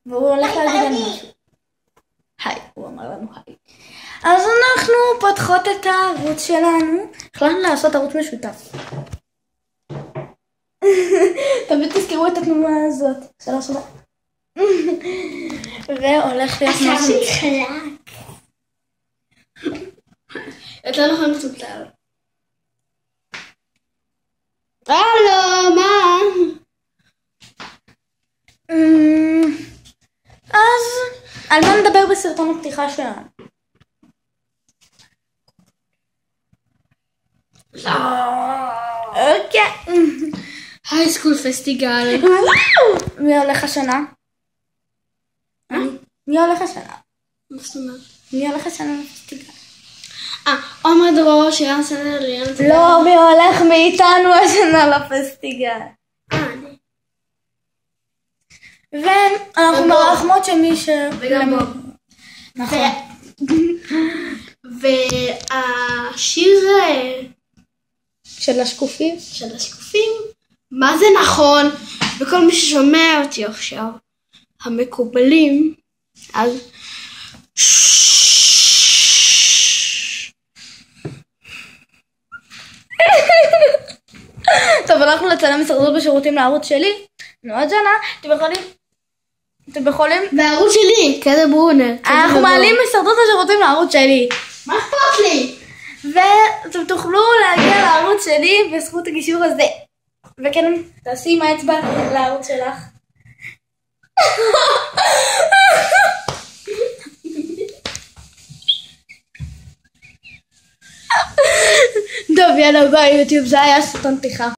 והוא הולך להגיד לנו משהו. היי, הוא אמר לנו היי. אז אנחנו פותחות את הערוץ שלנו. החלטנו לעשות ערוץ משותף. תמיד תזכרו את התנועה הזאת. שלוש. והולך להיות עשה חלק. יותר נכון מסודר. הלו, מה? אז על מה נדבר בסרטון הפתיחה שלנו? אוקיי. הייסקול פסטיגל. מי הולך השנה? מי הולך השנה? מה זאת אומרת? מי הולך השנה לפסטיגל? עומר דרור, שירן סנדר, ליאן. לא, מי הולך מאיתנו השנה לפסטיגל? אני. ואנחנו מרחמות שמי ש... וגם בוב. נכון. והשיר של השקופים? של השקופים, מה זה נכון? וכל מי ששומע אותי עכשיו, המקובלים, אז... טוב, אנחנו לצלם הישרדות בשירותים לערוץ שלי. מאוד שנה, אתם יכולים... בערוץ שלי, כזה ברונר. אנחנו מעלים הישרדות בשירותים לערוץ שלי. מה אכפת לי? ואתם תוכלו להגיע לערוץ שלי בזכות הגישור הזה. וכן, תעשי עם האצבע לערוץ שלך. טוב, יאללה, ביי יוטיוב, זה היה סרטון פתיחה.